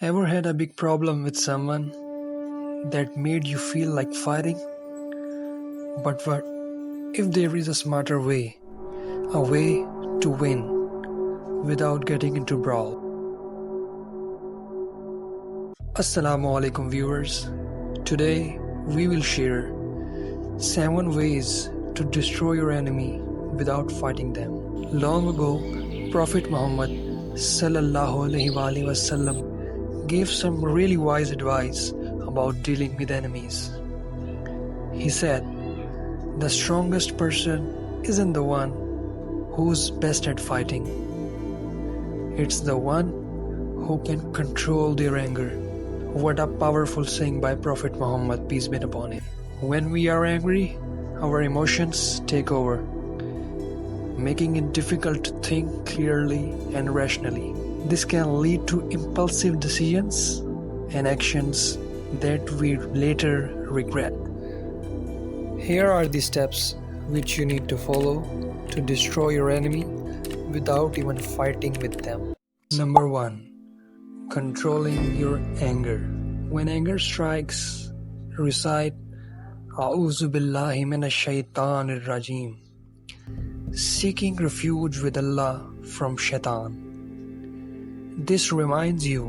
Ever had a big problem with someone that made you feel like fighting? But what if there is a smarter way? A way to win without getting into brawl? Assalamu alaikum viewers. Today we will share 7 ways to destroy your enemy without fighting them. Long ago, Prophet Muhammad sallallahu alaihi wasallam gave some really wise advice about dealing with enemies. He said, the strongest person isn't the one who's best at fighting. It's the one who can control their anger. What a powerful saying by Prophet Muhammad, peace be upon him. When we are angry, our emotions take over, making it difficult to think clearly and rationally. This can lead to impulsive decisions and actions that we later regret. Here are the steps which you need to follow to destroy your enemy without even fighting with them. Number 1. Controlling your anger. When anger strikes, recite A'udhu billahi minash shaitanir rajim, seeking refuge with Allah from shaitan. This reminds you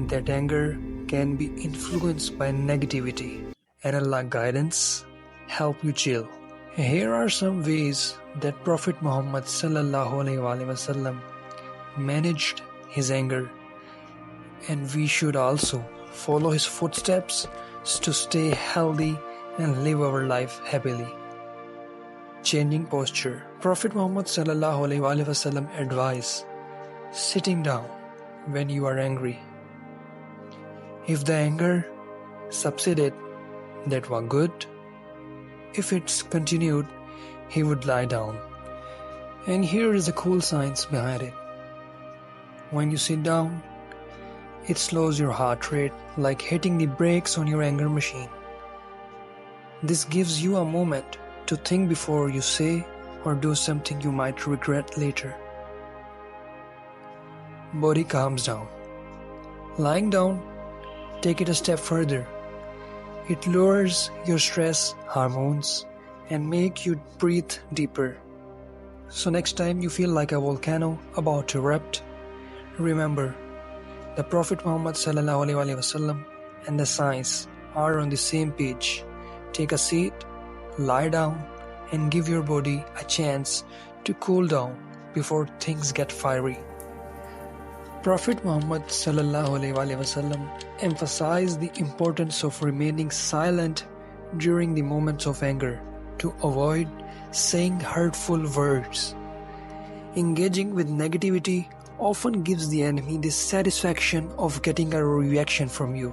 that anger can be influenced by negativity, and Allah's guidance help you chill. Here are some ways that Prophet Muhammad sallallahu alaihi wasallam managed his anger, and we should also follow his footsteps to stay healthy and live our life happily. Changing posture. Prophet Muhammad sallallahu alaihi wasallam advised sitting down when you are angry. If the anger subsided, that was good. If it's continued, he would lie down. And here is a cool science behind it. When you sit down, it slows your heart rate like hitting the brakes on your anger machine. This gives you a moment to think before you say or do something you might regret later. Body calms down. Lying down, take it a step further. It lowers your stress hormones and make you breathe deeper. So next time you feel like a volcano about to erupt, remember the Prophet Muhammad sallallahu alaihi wasallam and the science are on the same page. Take a seat, lie down, and give your body a chance to cool down before things get fiery. Prophet Muhammad sallallahu alaihi wasallam emphasized the importance of remaining silent during the moments of anger to avoid saying hurtful words. Engaging with negativity often gives the enemy the satisfaction of getting a reaction from you.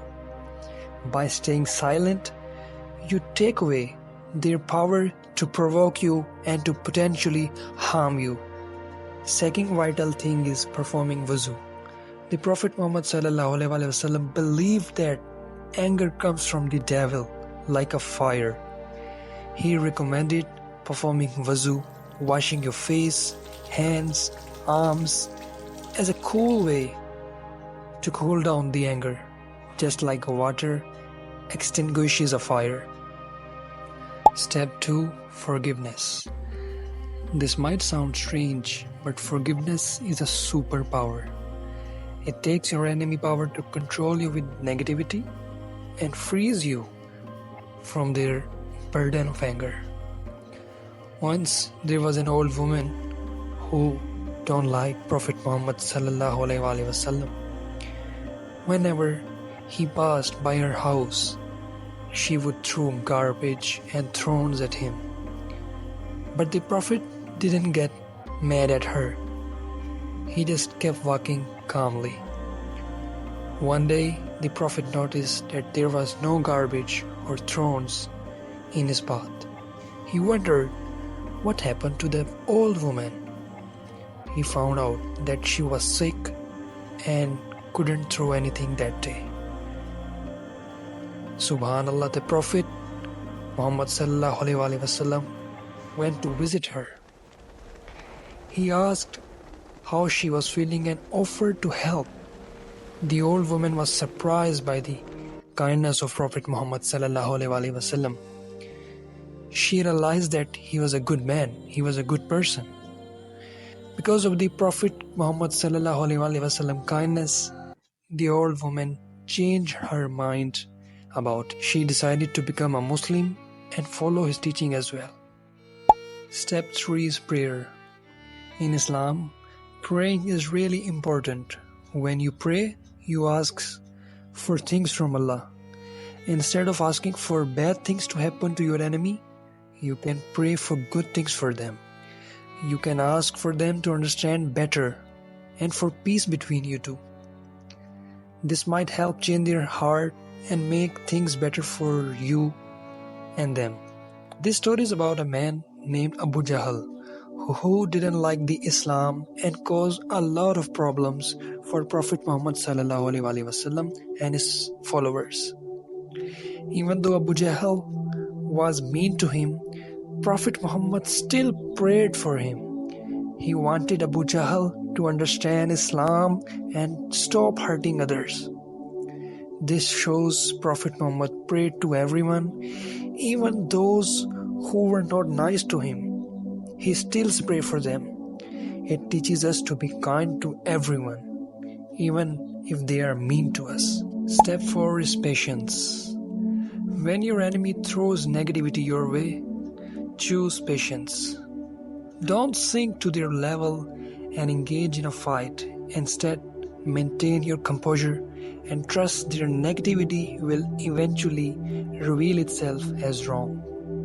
By staying silent, you take away their power to provoke you and to potentially harm you. Second vital thing is performing wuzu. The Prophet Muhammad sallallahu alaihi wasallam believed that anger comes from the devil like a fire. He recommended performing wuzu, washing your face, hands, arms as a cool way to cool down the anger, just like water extinguishes a fire. Step 2. Forgiveness. This might sound strange, but forgiveness is a superpower. It takes your enemy power to control you with negativity and frees you from their burden of anger. Once there was an old woman who don't like Prophet Muhammad sallallahu alaihi wasallam. Whenever he passed by her house, she would throw garbage and thrones at him. But the Prophet didn't get mad at her. He just kept walking calmly. One day, the Prophet noticed that there was no garbage or thrones in his path. He wondered what happened to the old woman. He found out that she was sick and couldn't throw anything that day. Subhanallah, the Prophet Muhammad sallallahu alaihi wasallam went to visit her. He asked how she was feeling and offered to help. The old woman was surprised by the kindness of Prophet Muhammad sallallahu alaihi wasallam. She realized that he was a good man, he was a good person. Because of the Prophet Muhammad sallallahu alaihi wasallam kindness, the old woman changed her mind about. She decided to become a Muslim and follow his teaching as well. Step 3 is prayer. In Islam, praying is really important. When you pray, you ask for things from Allah. Instead of asking for bad things to happen to your enemy, you can pray for good things for them. You can ask for them to understand better and for peace between you two. This might help change their heart and make things better for you and them. This story is about a man named Abu Jahl who didn't like the Islam and caused a lot of problems for Prophet Muhammad sallallahu alaihi wasallam and his followers. Even though Abu Jahl was mean to him, Prophet Muhammad still prayed for him. He wanted Abu Jahl to understand Islam and stop hurting others. This shows Prophet Muhammad prayed to everyone, even those who were not nice to him. He still prayed for them. It teaches us to be kind to everyone, even if they are mean to us. Step 4 is patience. When your enemy throws negativity your way, choose patience. Don't sink to their level and engage in a fight. Instead, maintain your composure and trust their negativity will eventually reveal itself as wrong.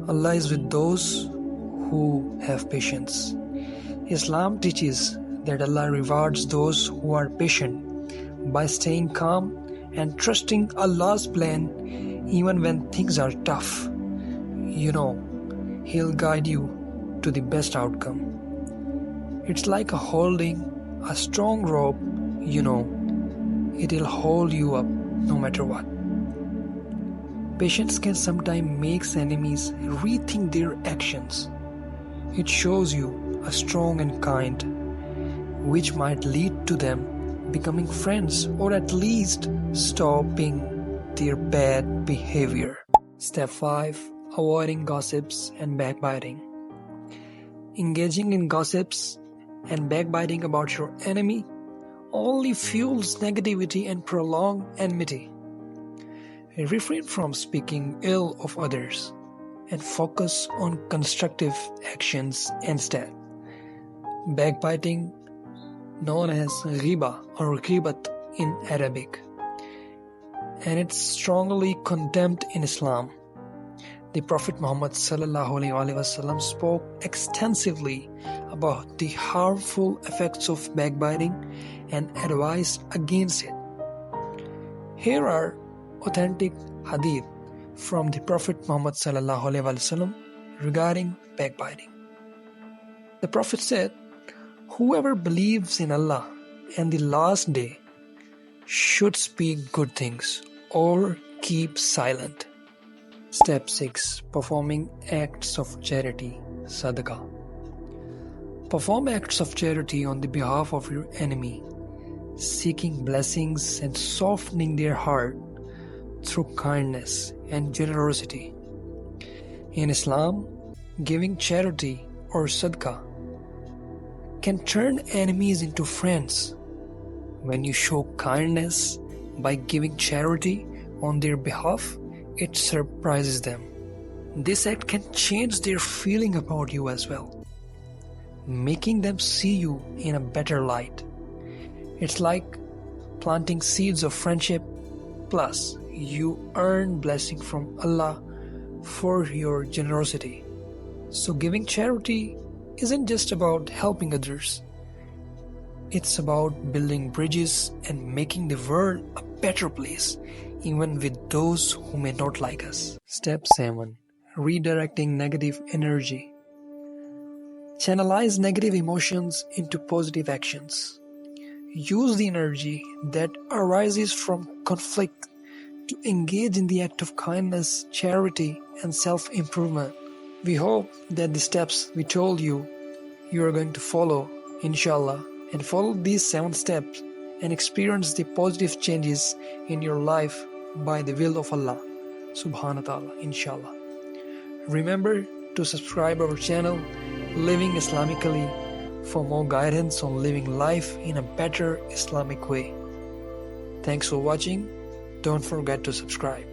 Allah is with those who have patience. Islam teaches that Allah rewards those who are patient by staying calm and trusting Allah's plan even when things are tough. He'll guide you to the best outcome. It's like holding a strong rope, it'll hold you up no matter what. Patience can sometimes make enemies rethink their actions. It shows you a strong and kind, which might lead to them becoming friends or at least stopping their bad behavior. Step 5. Avoiding gossips and backbiting. Engaging in gossips and backbiting about your enemy only fuels negativity and prolong enmity. Refrain from speaking ill of others and focus on constructive actions instead. Backbiting, known as ghiba or ghibat in Arabic, and it's strongly condemned in Islam. The Prophet Muhammad ﷺ spoke extensively about the harmful effects of backbiting and advised against it. Here are authentic hadith from the Prophet Muhammad ﷺ regarding backbiting. The Prophet said, "Whoever believes in Allah and the last day should speak good things or keep silent." Step 6. Performing acts of charity, sadaqah. Perform acts of charity on the behalf of your enemy, seeking blessings and softening their heart through kindness and generosity. In Islam, giving charity or sadaqah can turn enemies into friends. When you show kindness by giving charity on their behalf, it surprises them. This act can change their feeling about you as well, making them see you in a better light. It's like planting seeds of friendship, plus you earn blessing from Allah for your generosity. So giving charity isn't just about helping others. It's about building bridges and making the world a better place, even with those who may not like us. Step 7. Redirecting negative energy. Channelize negative emotions into positive actions. Use the energy that arises from conflict to engage in the act of kindness, charity, and self-improvement. We hope that the steps we told you, you are going to follow, inshallah, and follow these 7 steps and experience the positive changes in your life by the will of Allah subhanahu wa ta'ala, inshallah. Remember to subscribe our channel Living Islamically for more guidance on living life in a better Islamic way. Thanks for watching. Don't forget to subscribe.